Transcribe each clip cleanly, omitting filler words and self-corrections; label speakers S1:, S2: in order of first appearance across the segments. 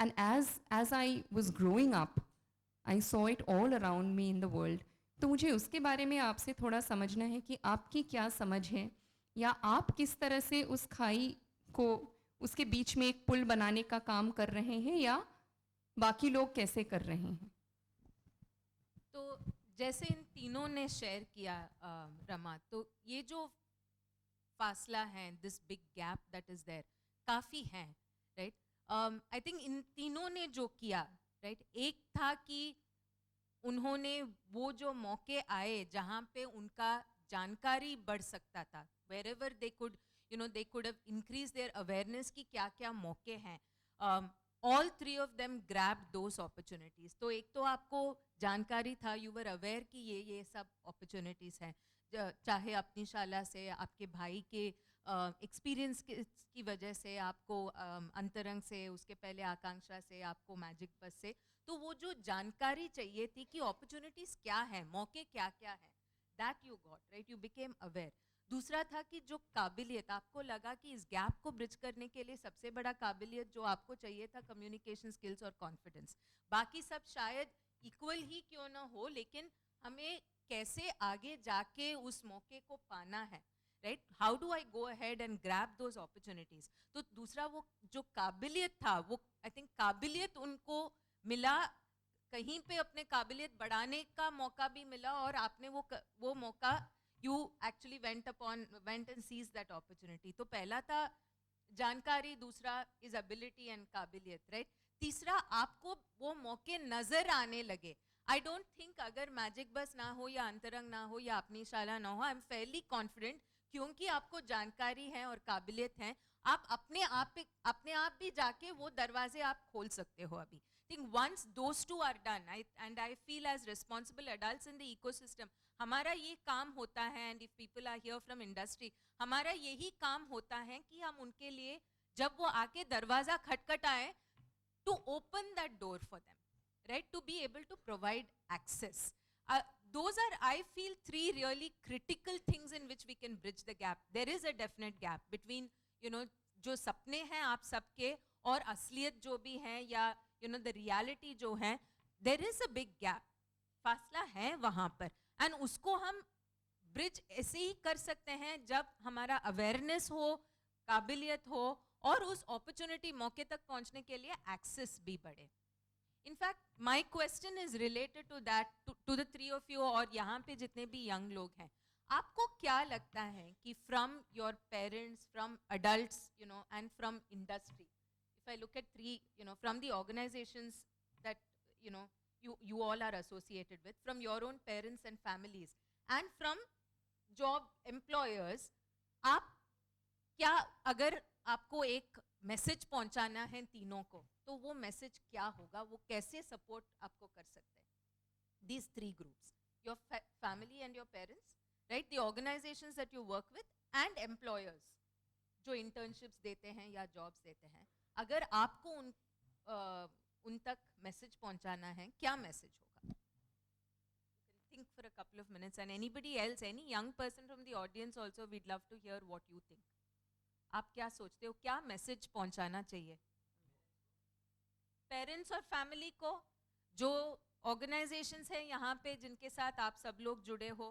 S1: And as I was growing up, I saw it all around me in the world. तो मुझे उसके बारे में आपसे थोड़ा समझना है कि आपकी क्या समझ है, या आप किस तरह से उस खाई को, उसके बीच में एक पुल बनाने का काम कर रहे हैं, या बाकी लोग कैसे कर रहे हैं?
S2: तो जैसे इन तीनों ने शेयर किया रमा, तो ये जो फासला है, this big gap that is there, काफ़ी है, राइट? आई थिंक इन तीनों ने जो किया, राइट, एक था कि उन्होंने वो जो मौके आए जहाँ पे उनका जानकारी बढ़ सकता था, wherever they could, you know, they could have increase their awareness की क्या क्या मौके हैं, all three of them grab those opportunities. तो एक तो आपको जानकारी था, यू वर अवेयर कि ये सब अपॉर्चुनिटीज हैं, चाहे अपनी शाला से, आपके भाई के एक्सपीरियंस की वजह से, आपको अंतरंग से, उसके पहले आकांक्षा से, आपको मैजिक बस से। तो वो जो जानकारी चाहिए थी कि अपॉर्चुनिटीज क्या है, मौके क्या क्या है, that you got, right, you became aware. दूसरा था कि जो काबिलियत, आपको लगा कि इस गैप को ब्रिज करने के लिए सबसे बड़ा काबिलियत जो आपको चाहिए था, कम्युनिकेशन स्किल्स और कॉन्फिडेंस। बाकी सब शायद इक्वल ही क्यों ना हो, लेकिन हमें कैसे आगे जाके उस मौके को पाना है, right, how do I go ahead and grab those opportunities. तो दूसरा वो जो काबिलियत था, वो आई थिंक काबिलियत उनको मिला, कहीं पे अपने काबिलियत बढ़ाने का मौका भी मिला, और आपने वो मौका, you actually went and seize that opportunity. तो पहला था जानकारी, दूसरा इज एबिलिटी एंड काबिलियत, राइट। तीसरा, आपको वो मौके नजर आने लगे। आई डोंट थिंक अगर मैजिक बस ना हो, या अंतरंग ना हो, या अपनी शाला ना हो, आई एम फेयरली कॉन्फिडेंट, क्योंकि आपको जानकारी है और काबिलियत है, आप अपने आप भी जाके वो दरवाजे आप खोल सकते हो। अभी think once those two are done, and I feel as responsible adults in the ecosystem, हमारा ये काम होता है, and if people are here from industry, हमारा यही काम होता है कि हम उनके लिए, जब वो आके दरवाजा खटखटाए, to open that door for them, right, to be able to provide access. Those are, I feel, three really critical things in which we can bridge the gap. There is a definite gap between, you know, जो सपने हैं आप सबके और असलियत जो भी है, या you know, the reality जो है, there is a big gap, फासला है वहां पर, एंड उसको हम ब्रिज ऐसे ही कर सकते हैं जब हमारा अवेयरनेस हो, काबिलियत हो, और उस अपॉर्चुनिटी, मौके तक पहुंचने के लिए एक्सेस भी बढ़े। In fact my question is related to that, to the three of you, और यहाँ पे जितने भी यंग लोग हैं, आपको क्या लगता है कि from your parents, from adults, you know, and from industry, if I look at three, you know, from the organisations that, you know, you all are associated with, from your own parents and families, and from job employers, आप क्या, अगर आपको एक message पहुंचाना है तीनों को, तो वो मैसेज क्या होगा, वो कैसे सपोर्ट आपको कर सकते हैं? These three groups, your family and your parents, right, the organizations that you work with, and employers जो internships देते हैं या jobs देते हैं, अगर आपको उन तक मैसेज पहुंचाना है, क्या मैसेज होगा? Think for a couple of minutes, and anybody else, any young person from the audience also, we'd love to hear what you think. आप क्या सोचते हो, क्या मैसेज पहुंचाना चाहिए पेरेंट्स और फैमिली को, जो ऑर्गेनाइजेशंस हैं यहाँ पे जिनके साथ आप सब लोग जुड़े हो,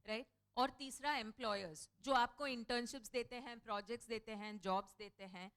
S2: राइट, और तीसरा एम्प्लॉयर्स जो आपको इंटर्नशिप्स देते हैं, प्रोजेक्ट्स देते हैं, जॉब्स देते हैं,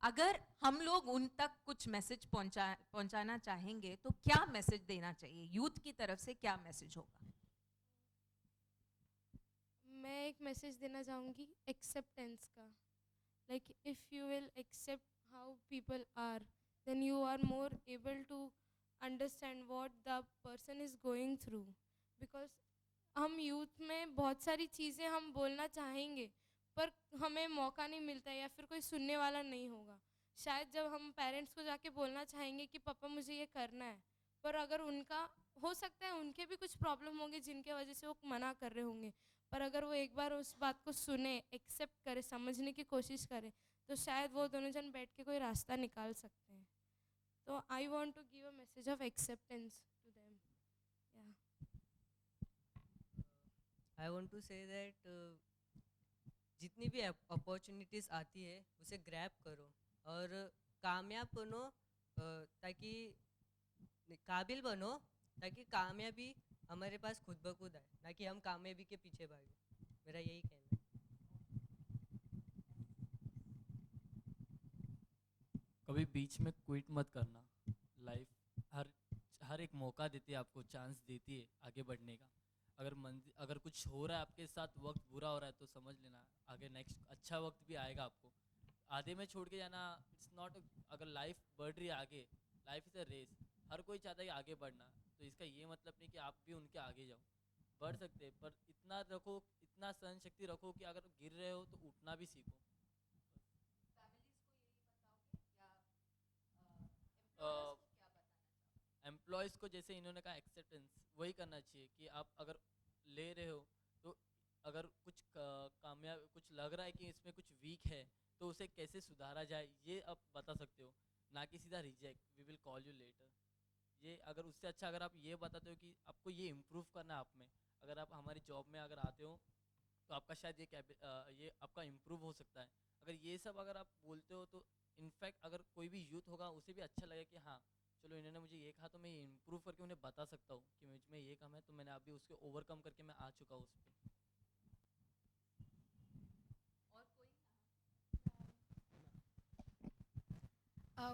S2: अगर हम लोग उन तक कुछ मैसेज पहुंचाना चाहेंगे तो क्या मैसेज देना चाहिए, यूथ की तरफ से क्या मैसेज होगा?
S3: मैं एक मैसेज देना चाहूँगी एक्सेप्टेंस का। Like if you will accept how people are, then you are more able to understand what the person is going through. Because हम यूथ में बहुत सारी चीज़ें हम बोलना चाहेंगे, पर हमें मौका नहीं मिलता है, या फिर कोई सुनने वाला नहीं होगा। शायद जब हम पेरेंट्स को जाके बोलना चाहेंगे कि पापा मुझे ये करना है, पर अगर उनका, हो सकता है उनके भी कुछ प्रॉब्लम होंगे जिनके वजह से वो मना कर रहे होंगे, पर अगर वो एक बार उस बात को सुने, एक्सेप्ट करे, समझने की कोशिश करे, तो शायद वो दोनों जन बैठ के कोई रास्ता निकाल सकते हैं। तो I want to give a message of acceptance to them. या
S4: I want to say that जितनी भी अपॉर्चुनिटीज़ आती है उसे ग्रैब करो और कामयाब बनो, ताकि काबिल बनो, ताकि कामयाबी हमारे पास खुद ब खुद आए, ना कि हम कामयाबी के पीछे भागे। मेरा यही कहना है।
S5: कभी बीच में क्विट मत करना। लाइफ हर एक मौका देती है आपको, चांस देती है आगे बढ़ने का। अगर कुछ हो रहा है आपके साथ, वक्त बुरा हो रहा है, तो समझ लेना आगे नेक्स्ट अच्छा वक्त भी आएगा आपको। आधे में छोड़ के जाना इट्स नॉट। अगर लाइफ बढ़ रही है आगे, लाइफ इज़ अ रेस, हर कोई चाहता है कि आगे बढ़ना, तो इसका ये मतलब नहीं कि आप भी उनके आगे जाओ। बढ़ सकते हैं, पर इतना रखो, इतना सहन शक्ति रखो कि अगर गिर रहे हो तो उठना भी सीखो। एम्प्लॉयज़ को जैसे इन्होंने कहा एक्सेप्टेंस, वही करना चाहिए कि आप अगर ले रहे हो तो अगर कुछ कामयाब कुछ लग रहा है कि इसमें कुछ वीक है, तो उसे कैसे सुधारा जाए ये आप बता सकते हो, ना कि सीधा reject, we will call you later. ये अगर उससे अच्छा अगर आप ये बताते हो कि आपको ये इम्प्रूव करना है आप में, अगर आप हमारी जॉब में अगर आते हो तो आपका शायद ये आपका इम्प्रूव हो सकता है। अगर ये सब अगर आप बोलते हो तो इनफैक्ट अगर कोई भी यूथ होगा उसे भी अच्छा लगे कि हाँ चलो इन्होंने मुझे ये कहा तो मैं ये इम्प्रूव करके उन्हें बता सकता हूँ कि मुझ में ये कम है, तो मैंने अभी उसके ओवरकम करके मैं आ चुका हूँ उस पर।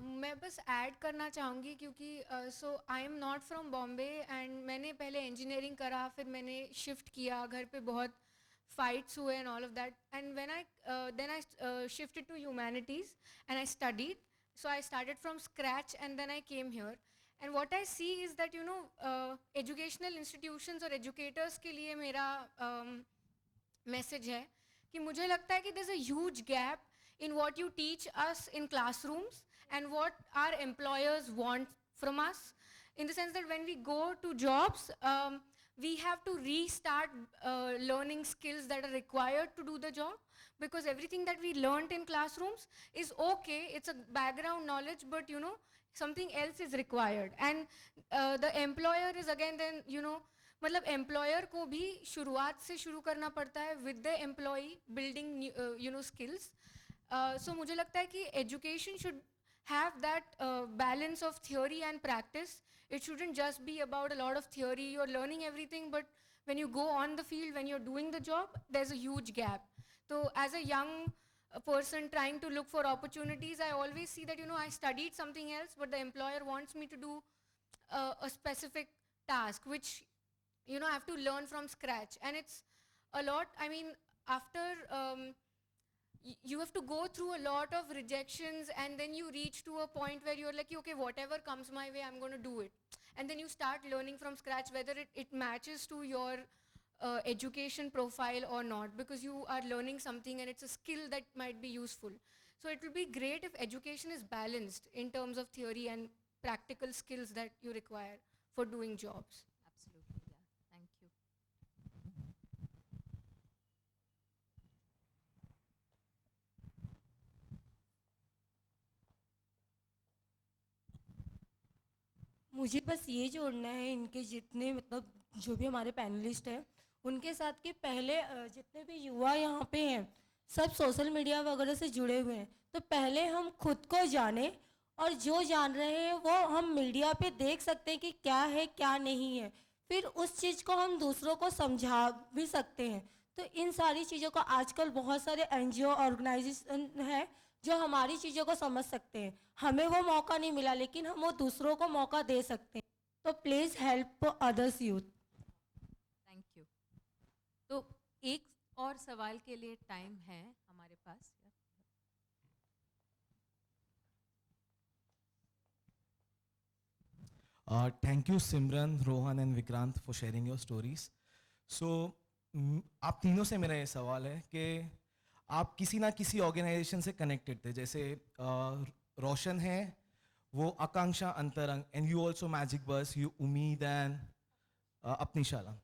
S6: मैं बस ऐड करना चाहूँगी क्योंकि so I am not from Bombay and मैंने पहले इंजीनियरिंग करा, फिर मैंने शिफ्ट किया, घर पे बहुत फाइट्स हुए and all of that, and when I then I shifted to humanities and I studied, so I started from scratch and then I came here, and what I see is that educational institutions और educators के लिए मेरा message है कि मुझे लगता है कि there's a huge gap in what you teach us in classrooms and what our employers want from us, in the sense that when we go to jobs, we have to restart learning skills that are required to do the job, because everything that we learned in classrooms is okay, it's a background knowledge, but something else is required, and the employer is again then मतलब employer को भी शुरुआत से शुरू करना पड़ता है with the employee building skills. So मुझे लगता है कि education should have that balance of theory and practice. It shouldn't just be about a lot of theory, you're learning everything, but when you go on the field, when you're doing the job, there's a huge gap. So as a young person trying to look for opportunities, I always see that I studied something else, but the employer wants me to do a specific task, which I have to learn from scratch, and it's a lot. I mean, after you have to go through a lot of rejections, and then you reach to a point where you're like, okay, whatever comes my way, I'm going to do it, and then you start learning from scratch whether it matches to your education profile or not, because you are learning something and it's a skill that might be useful. So it will be great if education is balanced in terms of theory and practical skills that you require for doing jobs.
S2: Absolutely, yeah. Thank you.
S7: मुझे बस ये जोड़ना है इनके जितने मतलब जो भी हमारे पैनलिस्ट हैं उनके साथ कि पहले जितने भी युवा यहाँ पे हैं सब सोशल मीडिया वगैरह से जुड़े हुए हैं, तो पहले हम खुद को जाने, और जो जान रहे हैं वो हम मीडिया पे देख सकते हैं कि क्या है क्या नहीं है, फिर उस चीज़ को हम दूसरों को समझा भी सकते हैं। तो इन सारी चीज़ों को आजकल बहुत सारे एनजीओ ऑर्गेनाइजेशन हैं जो हमारी चीज़ों को समझ सकते हैं, हमें वो मौका नहीं मिला लेकिन हम वो दूसरों को मौका दे सकते हैं। तो please help others youth.
S2: Thank you. तो एक और सवाल के लिए टाइम है हमारे पास।
S8: Thank you Simran, Rohan and Vikrant for sharing your stories. So आप तीनों से मेरा ये सवाल है कि आप किसी ना किसी ऑर्गेनाइजेशन से कनेक्टेड थे, जैसे रोशन है वो आकांक्षा अंतरंग, एंड यू ऑल्सो मैजिक बस, यू उम्मीद एंड अपनी शाला।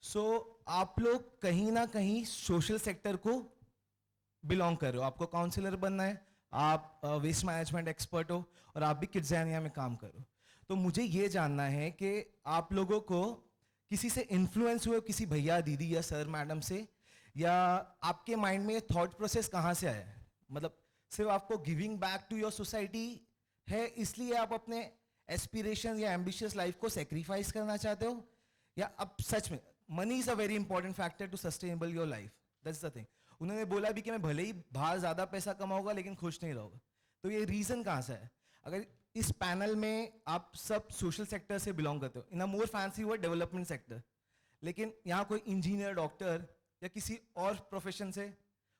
S8: सो आप लोग कहीं ना कहीं सोशल सेक्टर को बिलोंग कर रहे हो, आपको काउंसलर बनना है, आप वेस्ट मैनेजमेंट एक्सपर्ट हो और आप भी किड्ज़ानिया में काम करो। तो मुझे ये जानना है कि आप लोगों को किसी से इन्फ्लुएंस हुए, किसी भैया दीदी या सर मैडम से, या आपके माइंड में ये थॉट प्रोसेस कहाँ से आया है? मतलब सिर्फ आपको giving back to your society है इसलिए आप अपने एस्पिरेशन या एम्बिशियस लाइफ को सेक्रीफाइस करना चाहते हो, या अब सच में money is a very important factor to sustainable your life, that's the thing. उन्होंने बोला भी कि मैं भले ही बाहर ज़्यादा पैसा कमाऊंगा लेकिन खुश नहीं रहूंगा, तो ये रीज़न कहाँ से है? अगर इस पैनल में आप सब सोशल सेक्टर से बिलोंग करते हो, इन अ मोर फैंसी वर्ड डेवलपमेंट सेक्टर, लेकिन यहाँ कोई इंजीनियर, डॉक्टर या किसी और प्रोफेशन से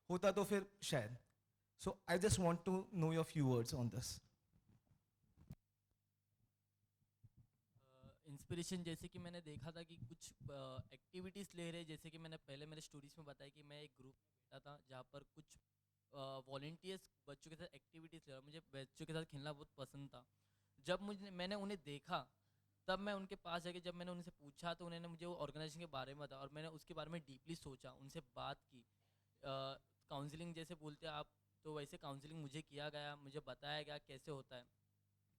S8: होता तो फिर शायद। So I just want to know your few words on this.
S5: Inspiration जैसे कि मैंने देखा था कि कुछ एक्टिविटीज़ ले रहे, जैसे कि मैंने पहले मेरे स्टोरीज में बताया कि मैं एक ग्रुप में बैठा था जहाँ पर कुछ वॉलेंटियर्स बच्चों के साथ एक्टिविटीज़ ले रहा, मुझे बच्चों के साथ खेलना बहुत पसंद था। जब मैंने उन्हें देखा, तब मैं उनके पास जाके जब मैंने उनसे पूछा तो उन्होंने मुझे वो ऑर्गेनाइजेशन के बारे में बताया और मैंने उसके बारे में डीपली सोचा, उनसे बात की। काउंसलिंग जैसे बोलते हैं आप, तो वैसे काउंसलिंग मुझे किया गया, मुझे बताया गया कैसे होता है।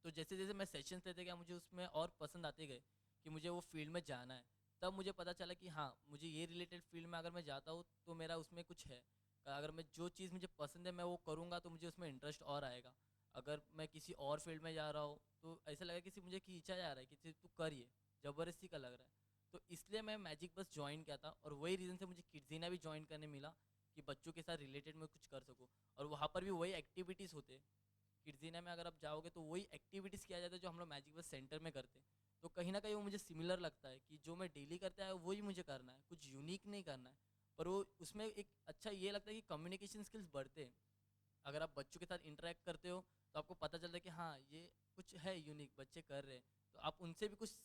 S5: तो जैसे जैसे मैं सेशंस लेते गया मुझे उसमें और पसंद आते गए कि मुझे वो फील्ड में जाना है। तब मुझे पता चला कि हाँ, मुझे ये रिलेटेड फील्ड में अगर मैं जाता हूँ तो मेरा उसमें कुछ है। अगर मैं जो चीज़ मुझे पसंद है मैं वो करूँगा तो मुझे उसमें इंटरेस्ट और आएगा। अगर मैं किसी और फील्ड में जा रहा हूँ तो ऐसा लगा कि मुझे खींचा जा रहा है कि तू कर, ये ज़बरदस्ती का लग रहा है। तो इसलिए मैं मैजिक बस ज्वाइन किया था और वही रीज़न से मुझे किड्जीना भी ज्वाइन करने मिला कि बच्चों के साथ रिलेटेड मैं कुछ कर सकूँ। और वहाँ पर भी वही एक्टिविटीज़ होते हैं। किड्जीना में अगर आप जाओगे तो वही एक्टिविटीज़ किया जाता है जो हम लोग मैजिक बस सेंटर में करते हैं। तो कहीं ना कहीं वो मुझे सिमिलर लगता है कि जो मैं डेली करता है वही मुझे करना है, कुछ यूनिक नहीं करना है। पर वो उसमें एक अच्छा ये लगता है कि कम्युनिकेशन स्किल्स बढ़ते हैं। अगर आप बच्चों के साथ इंटरेक्ट करते हो तो आपको पता चलता है कि हाँ, ये कुछ है यूनिक, बच्चे कर रहे हैं, तो आप उनसे भी कुछ